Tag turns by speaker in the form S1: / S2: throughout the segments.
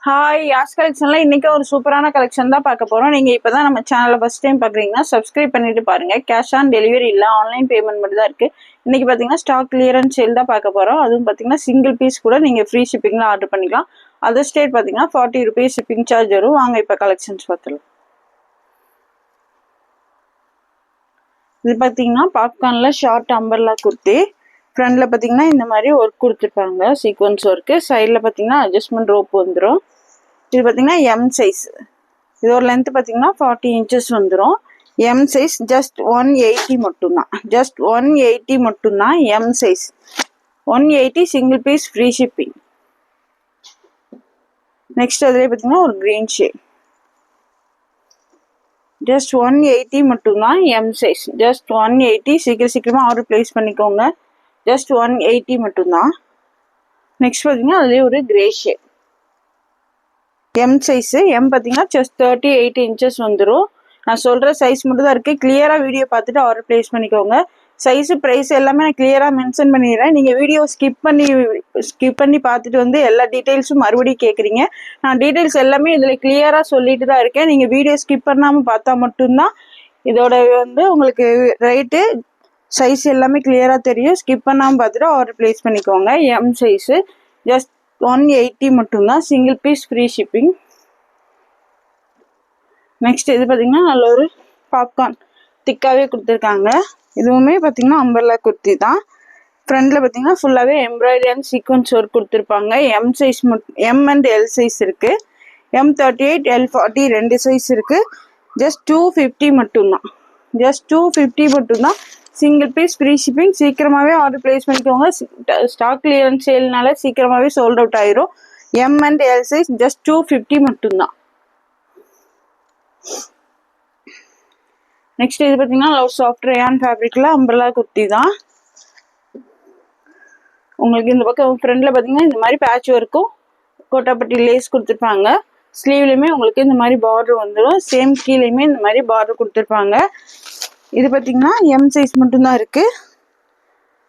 S1: Hi யாஸ் கலெக்ஷன்ல இன்னைக்கு ஒரு சூப்பரான கலெக்ஷன் தான் பார்க்க போறோம். நீங்க இப்பதான் நம்ம சேனலை ஃபர்ஸ்ட் டைம் பாக்குறீங்கன்னா சப்ஸ்கிரைப் பண்ணிட்டு பாருங்க. கேஷ் ஆன் டெலிவரி இல்ல, ஆன்லைன் பேமெண்ட் மட்டும் தான் இருக்கு. இன்னைக்கு பாத்தீங்கன்னா ஸ்டாக் கிளியரன்ஸ் சேல் தான் பார்க்க போறோம். அதுவும் பாத்தீங்கன்னா சிங்கிள் பீஸ் கூட நீங்க ஃப்ரீ ஷிப்பிங்ல ஆர்டர் பண்ணிக்கலாம். அதர் ஸ்டேட் பாத்தீங்கன்னா 40 rupees ஷிப்பிங் சார்ஜ் வரும். வாங்க இப்ப கலெக்ஷன்ஸ் பார்த்துலாம். இது பாத்தீங்கன்னா பாப்கார்ன்ல ஷார்ட் அம்பர்லா குர்த்தி. ஃப்ரண்ட்ல பாத்தீங்கன்னா இந்த மாதிரி ஒர்க் கொடுத்துருப்பாங்க, சீக்வன்ஸ் ஒர்க்கு. சைட்ல பாத்தீங்கன்னா அட்ஜஸ்ட்மெண்ட் ரோப் வந்துடும். இது பார்த்தீங்கன்னா எம் சைஸ். இதோட லென்த் பார்த்தீங்கன்னா 40 inches வந்துடும். எம் சைஸ் ஜஸ்ட் 180 மட்டும்தான். ஜஸ்ட் 180 மட்டும்தான் M size. 180 single piece free shipping. Next அதுலேயே பார்த்தீங்கன்னா ஒரு கிரீன் ஷேட். ஜஸ்ட் 180 மட்டும்தான் எம் சைஸ். ஜஸ்ட் 180. சீக்கிரமாக ஆர்டர் பிளேஸ் பண்ணிக்கோங்க. ஜஸ்ட் 180 மட்டும்தான். நெக்ஸ்ட் பார்த்தீங்கன்னா அதுலேயே ஒரு grey shade. M size. M பார்த்தீங்கன்னா ஜஸ்ட் 38 inches வந்துடும். நான் சொல்கிற சைஸ் மட்டும் தான் இருக்குது. கிளியராக வீடியோ பார்த்துட்டு ஆர்டர் ப்ளேஸ் பண்ணிக்கோங்க. சைஸு ப்ரைஸ் எல்லாமே நான் கிளியராக மென்ஷன் பண்ணிடுறேன். நீங்கள் வீடியோ ஸ்கிப் பண்ணி பார்த்துட்டு வந்து எல்லா டீட்டெயில்ஸும் மறுபடியும் கேட்குறீங்க. நான் டீட்டெயில்ஸ் எல்லாமே இதில் கிளியராக சொல்லிட்டு தான் இருக்கேன். நீங்கள் வீடியோ ஸ்கிப் பண்ணாமல் பார்த்தா மட்டும்தான் இதோட உங்களுக்கு ரேட்டு சைஸ் எல்லாமே கிளியராக தெரியும். ஸ்கிப் பண்ணாமல் பார்த்துட்டு ஆர்டர் ப்ளேஸ் பண்ணிக்கோங்க. எம் சைஸு ஜஸ்ட் 180 மட்டும்தான், single piece free shipping. Next இது பார்த்தீங்கன்னா நல்ல ஒரு பாப்கார்ன் திக்காகவே கொடுத்துருக்காங்க. இதுவுமே பார்த்தீங்கன்னா அம்பர்லா குர்த்தி தான். ஃப்ரண்ட்ல பார்த்தீங்கன்னா ஃபுல்லாகவே எம்ப்ராய்டரி அண்ட் சீக்வன்ஸ் ஒர்க் கொடுத்துருப்பாங்க. M size M and L size இருக்குது. M38 L40 ரெண்டு சைஸ் இருக்குது. ஜஸ்ட் 250 மட்டும்தான். ஜஸ்ட் 250 மட்டும்தான், சிங்கிள் பீஸ் ஃப்ரீ ஷிப்பிங். சீக்கிரமாகவே ஆர்டர் பிளேஸ் பண்ணிக்கோங்க. ஸ்டாக் கிளியரன்ஸ் சேல்னால சீக்கிரமாகவே சோல்ட் அவுட் ஆயிரும். M and L size just 250 மட்டும்தான். நெக்ஸ்ட் இது பார்த்தீங்கன்னா லவ் சாஃப்ட் ரயான் ஃபேப்ரிக்ல அம்பர்லா குர்த்தி தான். உங்களுக்கு இந்த பக்கம் ஃப்ரண்ட்ல பார்த்தீங்கன்னா இந்த மாதிரி பேட்ச் ஒர்க்கும் கோட்டாப்பட்டி லேஸ் கொடுத்துருப்பாங்க. ஸ்லீவ்லையுமே உங்களுக்கு இந்த மாதிரி பார்டர் வந்துடும். சேம் கீழேயுமே இந்த மாதிரி பார்டர் கொடுத்துருப்பாங்க. இது பார்த்தீங்கன்னா எம் சைஸ் மட்டும்தான் இருக்குது.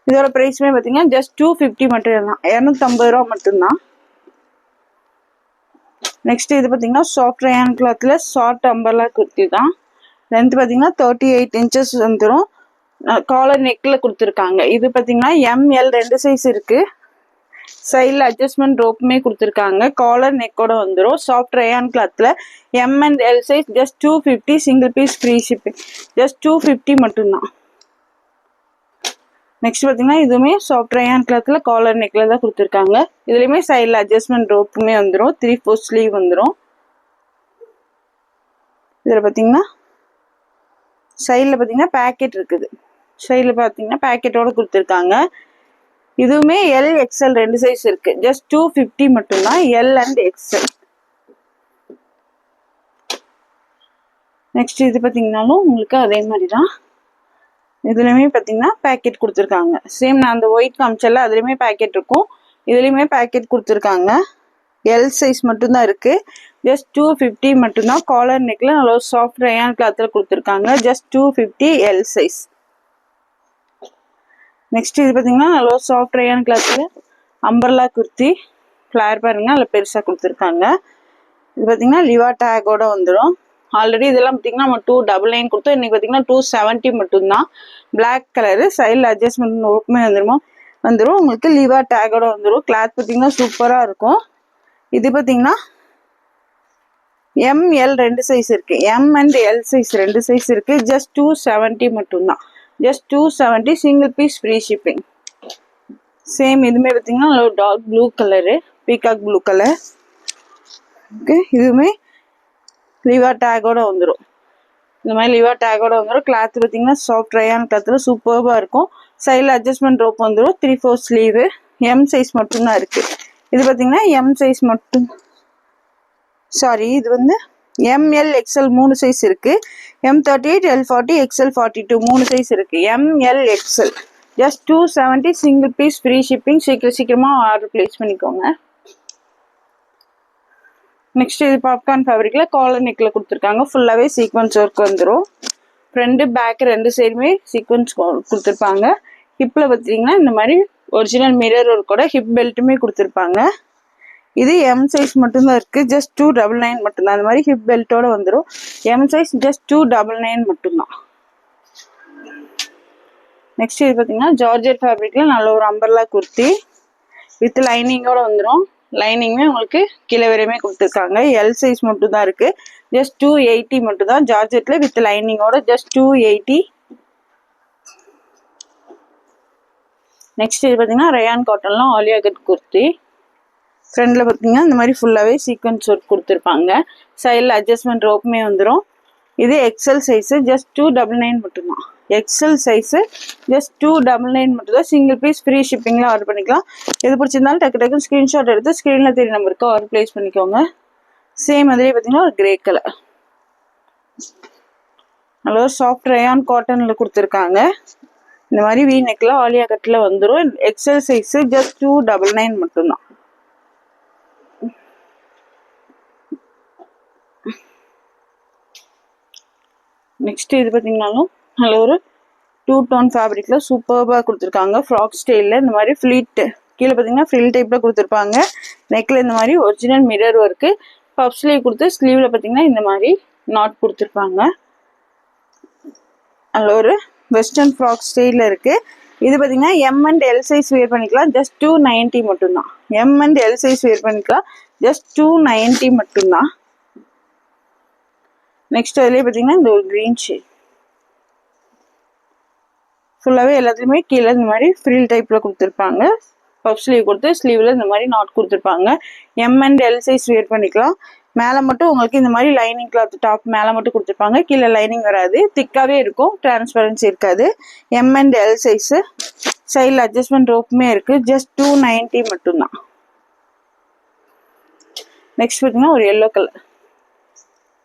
S1: இதோட ப்ரைஸுமே பார்த்தீங்கன்னா ஜஸ்ட் 250 மட்டும் தான். 250 ரூபா மட்டும்தான். நெக்ஸ்ட் இது பார்த்தீங்கன்னா சாஃப்ட் ரயான் கிளாத்தில் ஷார்ட் அம்பர்லா குர்த்தி தான். லென்த் பார்த்தீங்கன்னா 38 inches வந்துடும். காலர் நெக்கில் கொடுத்துருக்காங்க. இது பார்த்தீங்கன்னா ML ரெண்டு சைஸ் இருக்குது. சைடில் அட்ஜஸ்ட்மெண்ட் ரோப்புமே கொடுத்துருக்காங்க. காலர் நெக்கோட வந்துடும். சாஃப்ட் ரயான் கிளாத்தில் M and L size just 250, single piece free shipping. Just 250 மட்டும்தான். நெக்ஸ்ட் பார்த்தீங்கன்னா இதுவுமே சாஃப்ட் ரயான் கிளாத்தில் காலர் நெக்கில் தான் கொடுத்துருக்காங்க. இதுலேயுமே சைடில் அட்ஜஸ்ட்மெண்ட் ரோப்புமே வந்துடும். 3/4 ஸ்லீவ் வந்துடும். இதில் பார்த்தீங்கன்னா சைடில் பார்த்தீங்கன்னா பேக்கெட் இருக்குது. சைடில் பார்த்தீங்கன்னா பேக்கெட்டோட கொடுத்துருக்காங்க. இதுவுமே LXL ரெண்டு சைஸ் இருக்கு. ஜஸ்ட் 250 மட்டும்தான், எல் அண்ட் XL. நெக்ஸ்ட் இது பார்த்தீங்கன்னாலும் உங்களுக்கு அதே மாதிரி தான். இதுலையுமே பார்த்தீங்கன்னா பேக்கெட் கொடுத்துருக்காங்க. சேம் நான் அந்த ஒயிட் காமிச்சல அதுலேயுமே பேக்கெட் இருக்கும். இதுலேயுமே பேக்கெட் கொடுத்துருக்காங்க. எல் சைஸ் மட்டும்தான் இருக்கு. ஜஸ்ட் 250 மட்டும்தான். காலர் நெக்ல நல்லா சாஃப்ட் ரயான் கிளாத்தில் கொடுத்துருக்காங்க. Just 250 L size. நெக்ஸ்ட் இது பார்த்தீங்கன்னா நல்லா சாஃப்ட் ரயான் கிளாத்தில் அம்பர்லா குர்த்தி. ஃப்ளேர் பாருங்க அதில் பெருசாக கொடுத்துருக்காங்க. இது பார்த்தீங்கன்னா லிவா டேக்கோட வந்துடும். ஆல்ரெடி இதெல்லாம் பார்த்தீங்கன்னா நம்ம 299 கொடுத்தோம். இன்னைக்கு பார்த்தீங்கன்னா 270 மட்டும்தான். Black colour. சைடில் அட்ஜஸ்ட்மெண்ட் ஒர்க்குமே வந்துடும். உங்களுக்கு லிவா டேக்கோட வந்துடும். கிளாத் பார்த்தீங்கன்னா சூப்பராக இருக்கும். இது பார்த்தீங்கன்னா ML ரெண்டு சைஸ் இருக்கு. எம் அண்ட் எல் சைஸ் ரெண்டு சைஸ் இருக்கு. ஜஸ்ட் 270 மட்டும்தான். Just 270, single piece free shipping. Same இதுவுமே பார்த்தீங்கன்னா dark blue colour, peacock blue colour. Okay, இதுவுமே லிவா டேக்கோட வந்துடும். இந்த மாதிரி லிவா டேக்கோட வந்துடும். கிளாத் பார்த்தீங்கன்னா சாஃப்ட் ரயான் கிளாத்தில் சூப்பராக இருக்கும். சைடில் அட்ஜஸ்ட்மெண்ட் ரோப் வந்துடும். 3/4 ஸ்லீவு. எம் சைஸ் மட்டும்தான் இருக்குது. இது பார்த்தீங்கன்னா எம் சைஸ் மட்டும், சாரி இது ML XL மூணு சைஸ் இருக்குது. M38 L40 XL42 மூணு சைஸ் இருக்குது. ML XL just 270, single piece free shipping. சீக்கிரமாக ஆர்டர் பிளேஸ் பண்ணிக்கோங்க. நெக்ஸ்ட் இது பாப்கார்ன் ஃபேப்ரிக்கில் காலர் நெக்கில் கொடுத்துருக்காங்க. ஃபுல்லாகவே சீக்வன்ஸ் ஒர்க் வந்துடும். ஃப்ரண்ட் பேக் ரெண்டு சைடுமே சீக்வன்ஸ் கொடுத்துருப்பாங்க. ஹிப்பில் பார்த்தீங்கன்னா இந்த மாதிரி ஒரிஜினல் மிரர் ஒர்க்கோட ஹிப் பெல்ட்டுமே கொடுத்துருப்பாங்க. இது எம் சைஸ் மட்டும்தான் இருக்குது, ஜஸ்ட் 299 மட்டும்தான். அந்த மாதிரி ஹிப் பெல்ட்டோட வந்துடும். எம் சைஸ் ஜஸ்ட் 299 மட்டும்தான். நெக்ஸ்ட் இது பார்த்தீங்கன்னா ஜார்ஜெட் ஃபேப்ரிக்கில் நல்ல ஒரு அம்பர்லா குர்த்தி வித் லைனிங்கோட வந்துடும். லைனிங்குமே உங்களுக்கு கீழே வரையுமே கொடுத்துருக்காங்க. எல் சைஸ் மட்டும் தான் இருக்குது, ஜஸ்ட் 280 மட்டும் தான். ஜார்ஜெட்டில் வித் லைனிங்கோட ஜஸ்ட் 280. நெக்ஸ்ட் இது பார்த்தீங்கன்னா ரயான் காட்டன்லாம் ஆலியா கட் குர்த்தி. ஃப்ரண்டில் பார்த்தீங்கன்னா இந்த மாதிரி ஃபுல்லாகவே சீக்வன்ஸ் ஒர்க் கொடுத்துருப்பாங்க. சைடில் அட்ஜஸ்ட்மெண்ட் ரோப்புமே வந்துடும். இது எக்ஸல் சைஸு ஜஸ்ட் 299 மட்டும்தான். எக்ஸல் சைஸு ஜஸ்ட் 299 மட்டும்தான். சிங்கிள் பீஸ் ஃப்ரீ ஷிப்பிங்கில் ஆர்டர் பண்ணிக்கலாம். எது பிடிச்சிருந்தாலும் டக்கு டக்குன்னு ஸ்க்ரீன்ஷாட் எடுத்து ஸ்க்ரீனில் தெரிய நம்பருக்கு ஆர்டர் ப்ளேஸ் பண்ணிக்கோங்க. சேம் அதிலே பார்த்தீங்கன்னா ஒரு கிரே கலர் நல்ல ஒரு சாஃப்ட் ரயான் காட்டனில் கொடுத்துருக்காங்க. இந்த மாதிரி வீ நெக்கில் ஆலியா கட்டில் வந்துடும். எக்ஸல் சைஸு ஜஸ்ட் 299 மட்டும்தான். நெக்ஸ்ட் இது பார்த்தீங்கன்னாலும் நல்ல ஒரு 2 டோன் ஃபேப்ரிக்கில் சூப்பர்பாக கொடுத்துருக்காங்க. ஃப்ராக் ஸ்டைலில் இந்த மாதிரி ஃப்ளீட் கீழே பார்த்தீங்கன்னா ஃப்ரில் டைப்பில் கொடுத்துருப்பாங்க. நெக்கில் இந்த மாதிரி original mirror work. Puff sleeve கொடுத்து ஸ்லீவில் பார்த்தீங்கன்னா இந்த மாதிரி நாட் கொடுத்துருப்பாங்க. அதில் ஒரு வெஸ்டர்ன் ஃப்ராக் ஸ்டைலில் இருக்குது. இது பார்த்தீங்கன்னா M and L size wear பண்ணிக்கலாம். ஜஸ்ட் 290 மட்டும்தான். M and L size wear பண்ணிக்கலாம். ஜஸ்ட் 290 மட்டும்தான். நெக்ஸ்ட் அதுலேயே பார்த்தீங்கன்னா இந்த ஒரு க்ரீன் ஷேட் ஃபுல்லாகவே எல்லாத்துலேயுமே கீழே இந்த மாதிரி ஃப்ரில் டைப்பில் கொடுத்துருப்பாங்க. பஃப் ஸ்லீவ் கொடுத்து ஸ்லீவில் இந்த மாதிரி நாட் கொடுத்துருப்பாங்க. M and L size wear பண்ணிக்கலாம். மேலே மட்டும் உங்களுக்கு இந்த மாதிரி லைனிங் கிளாத் டாப் மேலே மட்டும் கொடுத்துருப்பாங்க. கீழே லைனிங் வராது, திக்காகவே இருக்கும், டிரான்ஸ்பரன்சி இருக்காது. எம் அண்ட் எல் சைஸு சைடில் அட்ஜஸ்ட்மெண்ட் ரோப்புமே இருக்குது. ஜஸ்ட் 290 மட்டும்தான். நெக்ஸ்ட் பார்த்தீங்கன்னா ஒரு எல்லோ கலர்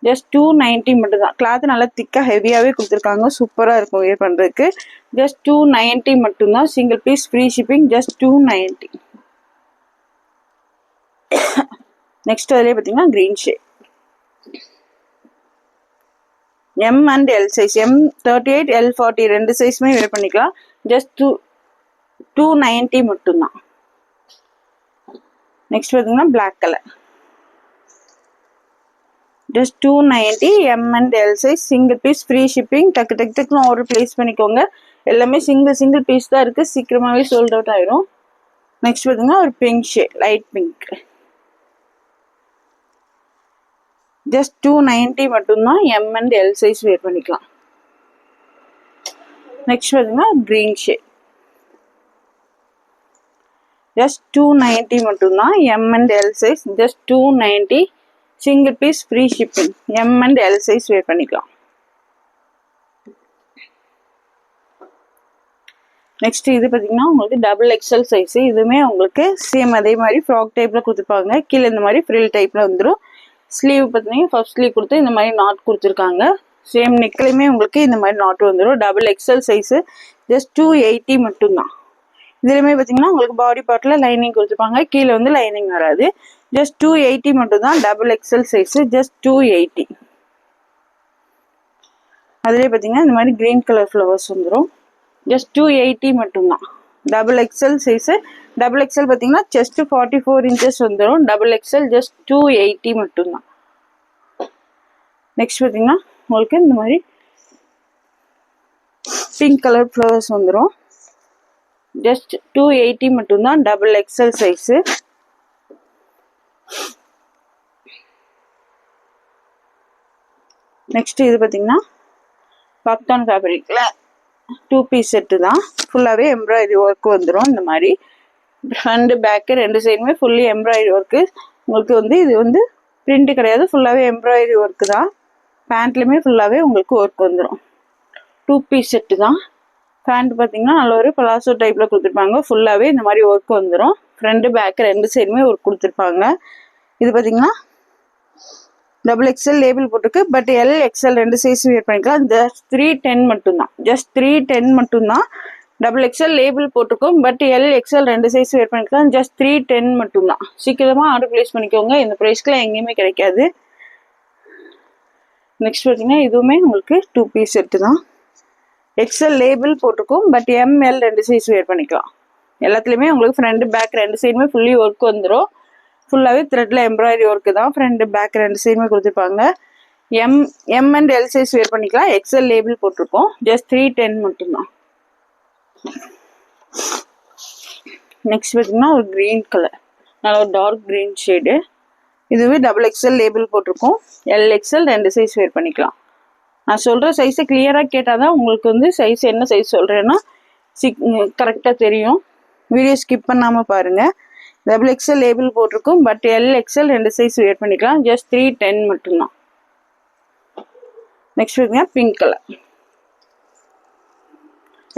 S1: ஜஸ்ட் 290 மட்டும்தான். கிளாத் நல்லா திக்காக ஹெவியாகவே கொடுத்துருக்காங்க. சூப்பராக இருக்கும் வேர் பண்ணுறதுக்கு. ஜஸ்ட் 290 மட்டும்தான். Single piece free shipping. Just 290. Next அதிலே பார்த்தீங்கன்னா green shade M and L size. M 38 L 40 ரெண்டு சைஸுமே வேர் பண்ணிக்கலாம். ஜஸ்ட் 290 மட்டும்தான். நெக்ஸ்ட் பார்த்தீங்கன்னா black colour just 290 M and L size. Single piece free shipping. டக்கு டக்கு டக்குன்னு ஆர்டர் ப்ளேஸ் பண்ணிக்கோங்க. எல்லாமே சிங்கிள் பீஸ் தான் இருக்குது. சீக்கிரமாகவே சோல்ட் அவுட் ஆயிரும். நெக்ஸ்ட் பார்த்தீங்கன்னா ஒரு pink shade, light pink. Just 290 மட்டும்தான். M and L size wear பண்ணிக்கலாம். நெக்ஸ்ட் பார்த்தீங்கன்னா க்ரீன் ஷேட் ஜஸ்ட் 290 மட்டும்தான். M and L size just 290. Single piece free shipping. M and L size wear பண்ணிக்கலாம். Next இது பார்த்தீங்கன்னா உங்களுக்கு டபுள் எக்ஸல் சைஸு. இதுவுமே உங்களுக்கு சேம் அதே மாதிரி ஃப்ராக் டைப்பில் கொடுத்துருப்பாங்க. கீழே இந்த மாதிரி ஃப்ரில் டைப்பில் வந்துடும். ஸ்லீவ் பார்த்தீங்கன்னா ஃபர்ஸ்ட் ஸ்லீவ் கொடுத்து இந்த மாதிரி நாட் கொடுத்துருக்காங்க. சேம் நெக்லையுமே உங்களுக்கு இந்த மாதிரி நாட் வந்துடும். டபுள் எக்ஸல் சைஸு ஜஸ்ட் 280 மட்டும்தான். இதுலையுமே பார்த்தீங்கன்னா உங்களுக்கு பாடி பார்ட்டில் லைனிங் கொடுத்துருப்பாங்க. கீழே வந்து லைனிங் வராது. ஜஸ்ட் 280 மட்டும்தான். Double XL size just 280. அதுலேயே பார்த்தீங்கன்னா இந்த மாதிரி க்ரீன் கலர் ஃப்ளவர்ஸ் வந்துடும். ஜஸ்ட் 280 மட்டும்தான். Double XL size. Double XL பார்த்தீங்கன்னா செஸ்ட் 44 இன்ச்சஸ் வந்துடும். டபுள் எக்ஸல் ஜஸ்ட் 280 மட்டும்தான். நெக்ஸ்ட் பார்த்தீங்கன்னா உங்களுக்கு இந்த மாதிரி பிங்க் கலர் ஃப்ளவர்ஸ் வந்துடும். ஜஸ்ட் 280 மட்டும்தான். Double XL size. நெக்ஸ்ட் இது பார்த்தீங்கன்னா பாப்கார்ன் ஃபேப்ரிக்கில் 2 பீஸ் செட்டு தான். ஃபுல்லாகவே எம்ப்ராய்டரி ஒர்க் வந்துடும். இந்த மாதிரி ஃப்ரண்ட் பேக்கு ரெண்டு சைடுமே ஃபுல்லி எம்ப்ராய்டரி ஒர்க்கு. உங்களுக்கு வந்து இது வந்து பிரிண்ட் கிடையாது, ஃபுல்லாகவே எம்ப்ராய்டரி ஒர்க்கு தான். பேண்ட்லேயுமே ஃபுல்லாகவே உங்களுக்கு ஒர்க் வந்துடும். 2 பீஸ் செட்டு தான். பேண்ட் பார்த்தீங்கன்னா நல்ல ஒரு பலாசோ டைப்பில் கொடுத்துருப்பாங்க. ஃபுல்லாகவே இந்த மாதிரி ஒர்க் வந்துடும். ஃப்ரண்ட் பேக்கு ரெண்டு சைடுமே ஒர்க் கொடுத்துருப்பாங்க. இது பார்த்தீங்கன்னா டபுள் எக்ஸ்எல் லேபிள் போட்டிருக்கு. பட் எல் எக்ஸ்எல் ரெண்டு சைஸ் வேர் பண்ணிக்கலாம். ஜஸ்ட் 310 மட்டும்தான். ஜஸ்ட் 310 மட்டும்தான். டபுள் எக்ஸ்எல் லேபிள் போட்டிருக்கோம். பட் எல் எக்ஸ்எல் ரெண்டு சைஸ் வேர் பண்ணிக்கலாம். ஜஸ்ட் 310 மட்டும்தான். சீக்கிரமாக ஆர்டர் ப்ளேஸ் பண்ணிக்கோங்க. இந்த ப்ரைஸ்க்குலாம் எங்கேயுமே கிடைக்காது. நெக்ஸ்ட் பார்த்தீங்கன்னா இதுவுமே உங்களுக்கு 2 பீஸ் செட்டு தான். எக்ஸ்எல் லேபிள் போட்டிருக்கோம். பட் எம்எல் ரெண்டு சைஸ் வேர் பண்ணிக்கலாம். எல்லாத்துலேயுமே உங்களுக்கு ஃப்ரண்ட் பேக் ரெண்டு சைடுமே ஃபுல்லி ஒர்க் வந்துடும். ஃபுல்லாகவே த்ரெட்டில் எம்ப்ராய்டரி ஒர்க்கு தான். ஃப்ரண்ட் பேக் ரெண்டு சைடுமே கொடுத்துருப்பாங்க. M and L size wear பண்ணிக்கலாம். எக்ஸல் லேபிள் போட்டிருக்கோம். ஜஸ்ட் 310 மட்டும்தான். நெக்ஸ்ட் பார்த்தீங்கன்னா ஒரு க்ரீன் கலர், நல்லா ஒரு டார்க் க்ரீன் ஷேடு. இதுவே XXL லேபிள் போட்டிருக்கோம். LXL ரெண்டு சைஸ் வேர் பண்ணிக்கலாம். நான் சொல்கிற சைஸை கிளியராக கேட்டால் தான் உங்களுக்கு வந்து சைஸ் என்ன சைஸ் சொல்கிறேன்னா கரெக்டாக தெரியும். வீடியோ ஸ்கிப் பண்ணாமல் பாருங்கள். XXL லேபிள் போட்டிருக்கோம். பட் LXL ரெண்டு சைஸ் வேர் பண்ணிக்கலாம். ஜஸ்ட் 310 மட்டும்தான். நெக்ஸ்ட் பார்த்தீங்கன்னா பிங்க் கலர்.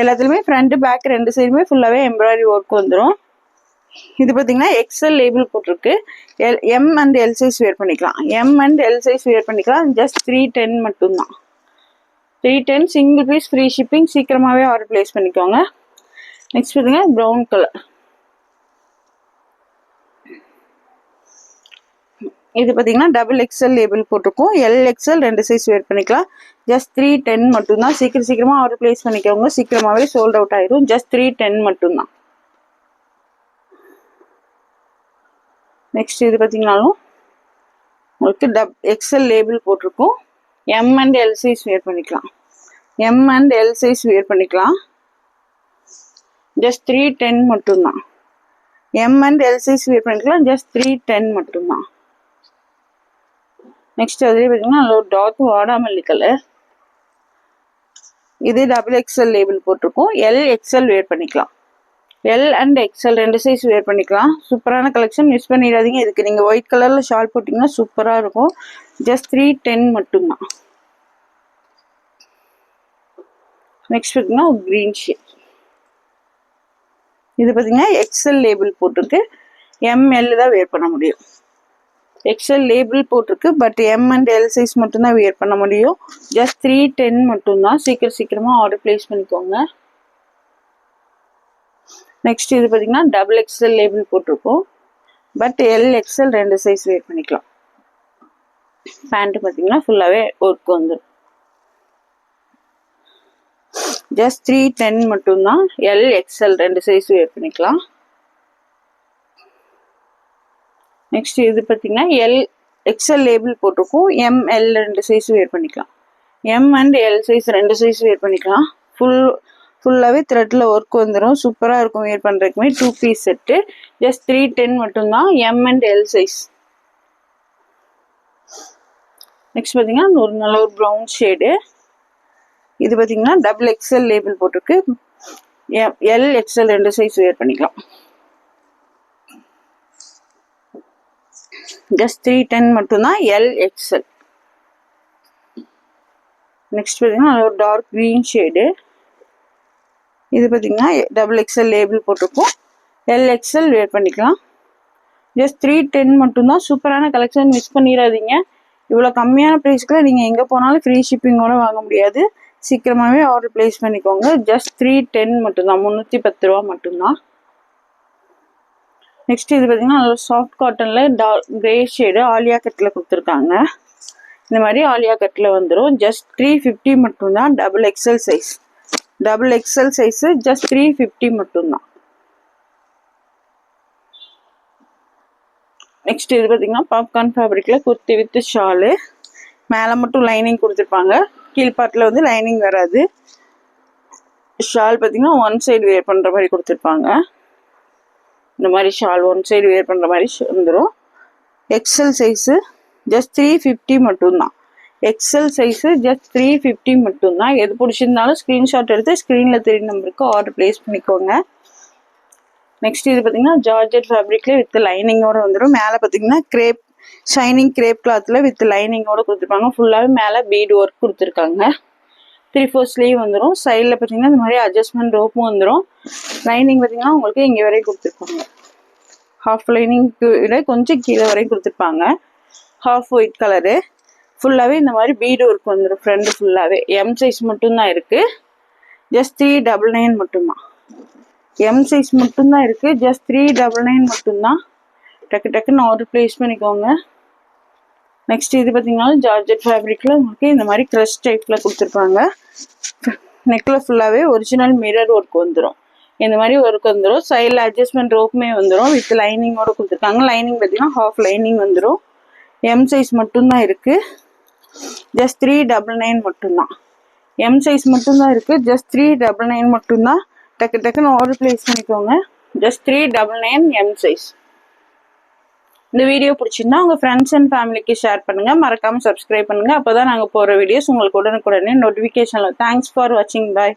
S1: எல்லாத்துலேயுமே ஃப்ரண்ட் பேக் ரெண்டு சைடுமே ஃபுல்லாகவே எம்ப்ராய்டரி ஒர்க் வந்துடும். இது பார்த்தீங்கன்னா XL லேபிள் போட்டிருக்கு. M and L size wear பண்ணிக்கலாம். M and L size wear பண்ணிக்கலாம். ஜஸ்ட் 310 மட்டும்தான். 310 சிங்கிள் பீஸ் ஃப்ரீ ஷிப்பிங். சீக்கிரமாகவே ஆர்டர் ப்ளேஸ் பண்ணிக்கோங்க. நெக்ஸ்ட் பார்த்தீங்கன்னா ப்ரௌன் கலர். இது பார்த்தீங்கன்னா XXL லேபிள் போட்டிருக்கோம். LXL ரெண்டு சைஸ் வேர் பண்ணிக்கலாம். ஜஸ்ட் 310 மட்டும்தான். சீக்கிரமாக ஆர்டர் ப்ளேஸ் பண்ணிக்கோங்க. சீக்கிரமாகவே சோல்ட் அவுட் ஆயிரும். ஜஸ்ட் 310 மட்டும்தான். நெக்ஸ்ட் இது பார்த்தீங்கன்னாலும் உங்களுக்கு XL லேபிள் போட்டிருக்கோம். M and L size wear பண்ணிக்கலாம். M and L size wear பண்ணிக்கலாம். ஜஸ்ட் 310 மட்டும்தான். M and L size wear பண்ணிக்கலாம். ஜஸ்ட் 310 மட்டும்தான். நெக்ஸ்ட் அதுலேயே பார்த்தீங்கன்னா ஒரு டார்க் வாடாமல்லி கலர். இது XXL லேபிள் போட்டிருக்கோம். LXL வேர் பண்ணிக்கலாம். L அண்ட் XL ரெண்டு சைஸ் வேர் பண்ணிக்கலாம். சூப்பரான கலெக்ஷன், மிஸ் பண்ணிடாதீங்க. இதுக்கு நீங்கள் ஒயிட் கலரில் ஷால் போட்டிங்கன்னா சூப்பராக இருக்கும். ஜஸ்ட் 310 மட்டும்தான். நெக்ஸ்ட் பார்த்தீங்கன்னா ஒரு க்ரீன் ஷேட். இது பார்த்தீங்கன்னா XL லேபிள் போட்டிருக்கு. ML தான் வேர் பண்ண முடியும். XL லேபிள் போட்டிருக்கு. But M and L size மட்டும்தான் வேர் பண்ண முடியும். ஜஸ்ட் 310 மட்டும்தான். சீக்கிரமாக ஆர்டர் ப்ளேஸ் பண்ணிக்கோங்க. நெக்ஸ்ட் இது பார்த்தீங்கன்னா XXL லேபிள் போட்டிருக்கோம். பட் LXL ரெண்டு சைஸ் வேர் பண்ணிக்கலாம். பேண்ட் பார்த்தீங்கன்னா ஃபுல்லாகவே ஒர்க் வந்துடும். ஜஸ்ட் 310 மட்டும்தான். LXL ரெண்டு சைஸ் வேர் பண்ணிக்கலாம். நெக்ஸ்ட் இது பார்த்தீங்கன்னா XL லேபிள் போட்டிருக்கோம். ML ரெண்டு சைஸ் வேர் பண்ணிக்கலாம். M அண்ட் L சைஸ் ரெண்டு சைஸ் வேர் பண்ணிக்கலாம். ஃபுல்லாகவே த்ரெட்டில் ஒர்க் வந்துடும். சூப்பராக இருக்கும் வேர் பண்ணுறதுக்குமே. 2 பீஸ் செட்டு. ஜஸ்ட் 310 மட்டும்தான். M and L size. Next பார்த்தீங்கன்னா ஒரு நல்ல ஒரு ப்ரௌன் ஷேடு. இது பார்த்தீங்கன்னா XXL லேபிள் போட்டிருக்கு. LXL ரெண்டு சைஸ் வேர் பண்ணிக்கலாம். ஜஸ்ட் 310 மட்டும்தான். LXL. நெக்ஸ்ட் பார்த்தீங்கன்னா ஒரு டார்க் க்ரீன் ஷேடு. இது பார்த்தீங்கன்னா XXL லேபிள் போட்டிருக்கோம். LXL வேர் பண்ணிக்கலாம். ஜஸ்ட் 310 மட்டும்தான். சூப்பரான கலெக்ஷன், மிஸ் பண்ணிடாதீங்க. இவ்வளோ கம்மியான ப்ரைஸ்க்குலாம் நீங்கள் எங்கே போனாலும் ஃப்ரீ ஷிப்பிங்கோட வாங்க முடியாது. சீக்கிரமாகவே ஆர்டர் ப்ளேஸ் பண்ணிக்கோங்க. ஜஸ்ட் 310 மட்டும்தான். 310 ரூபா மட்டும்தான். நெக்ஸ்ட் இது பார்த்தீங்கன்னா நல்ல சாஃப்ட் காட்டனில் கிரே ஷேடு ஆலியா கட்டில் கொடுத்துருக்காங்க. இந்த மாதிரி ஆலியா கட்டில் வந்துடும். ஜஸ்ட் 350 மட்டும்தான். XXL size. XXL size just 350 மட்டும்தான். நெக்ஸ்ட் இது பார்த்தீங்கன்னா பாப்கார்ன் ஃபேப்ரிக்கில் குர்த்தி வித் ஷாலு. மேலே மட்டும் லைனிங் கொடுத்துருப்பாங்க. கீழ்பாட்டில் வந்து லைனிங் வராது. ஷால் பார்த்தீங்கன்னா ஒன் சைடு வேர் பண்ணுற மாதிரி கொடுத்துருப்பாங்க. இந்த மாதிரி ஷால் ஒன் சைடு வேர் பண்ணுற மாதிரி வந்துடும். XL சைஸு ஜஸ்ட் 350 மட்டும்தான். XL சைஸு ஜஸ்ட் 350 மட்டும்தான். எது பிடிச்சிருந்தாலும் ஸ்க்ரீன்ஷாட் எடுத்து ஸ்க்ரீனில் தெரிய நம்பருக்கு ஆர்டர் ப்ளேஸ் பண்ணிக்கோங்க. நெக்ஸ்ட் இது பார்த்தீங்கன்னா ஜார்ஜெட் ஃபேப்ரிக்லேயே வித் லைனிங்கோடு வந்துடும். மேலே பார்த்தீங்கன்னா கிரேப் ஷைனிங் கிரேப் கிளாத்தில் வித் லைனிங்கோடு கொடுத்துருப்பாங்க. ஃபுல்லாகவே மேலே பீடு ஒர்க் கொடுத்துருக்காங்க. 3/4 ஸ்லீவ் வந்துடும். சைடில் பார்த்தீங்கன்னா இந்த மாதிரி அட்ஜஸ்ட்மெண்ட் ரோப்பும் வந்துடும். லைனிங் பார்த்தீங்கன்னா உங்களுக்கு இங்கே வரையும் கொடுத்துருப்பாங்க. ஹாஃப் லைனிங்க்கு விட கொஞ்சம் கீழே வரையும் கொடுத்துருப்பாங்க. Half white colour. ஃபுல்லாகவே இந்த மாதிரி பீடு ஒர்க் வந்துடும். ஃப்ரண்ட் ஃபுல்லாகவே M சைஸ் மட்டும்தான் இருக்குது. ஜஸ்ட் 399 மட்டும்தான். M சைஸ் மட்டும்தான் இருக்குது. ஜஸ்ட் 399 மட்டும்தான். டக்குன்னு ஆர்டர் ப்ளேஸ் பண்ணிக்கோங்க. நெக்ஸ்ட் இது பார்த்தீங்கன்னா ஜார்ஜெட் ஃபேப்ரிக்கில் உங்களுக்கு இந்த மாதிரி க்ரஷ் டைப்பில் கொடுத்துருப்பாங்க. நெக்கில் ஃபுல்லாகவே ஒரிஜினல் மிரர் ஒர்க் வந்துடும். இந்த மாதிரி ஒர்க் வந்துடும். சைடில் அட்ஜஸ்ட்மெண்ட் ரோப்புமே வந்துடும். வித் லைனிங்கோட கொடுத்துருக்காங்க. லைனிங் பார்த்தீங்கன்னா ஹாஃப் லைனிங் வந்துடும். எம் சைஸ் மட்டும்தான் இருக்குது. ஜஸ்ட் 399 மட்டும்தான். எம் சைஸ் மட்டும்தான் இருக்குது. ஜஸ்ட் 399 மட்டும்தான். டக்குன்னு ஆர்டர் பிளேஸ் பண்ணிக்கோங்க. Just 399 M size. இந்த வீடியோ பிடிச்சிருந்தா உங்கள் ஃப்ரெண்ட்ஸ் அண்ட் ஃபேமிலிக்கு ஷேர் பண்ணுங்கள். மறக்காமல் சப்ஸ்கிரைப் பண்ணுங்கள். அப்போ தான் நாங்கள் போகிற வீடியோஸ் உங்களுக்கு உடனுக்குடனே நோட்டிஃபிகேஷனில். தேங்க்ஸ் ஃபார் வாட்சிங். பாய்.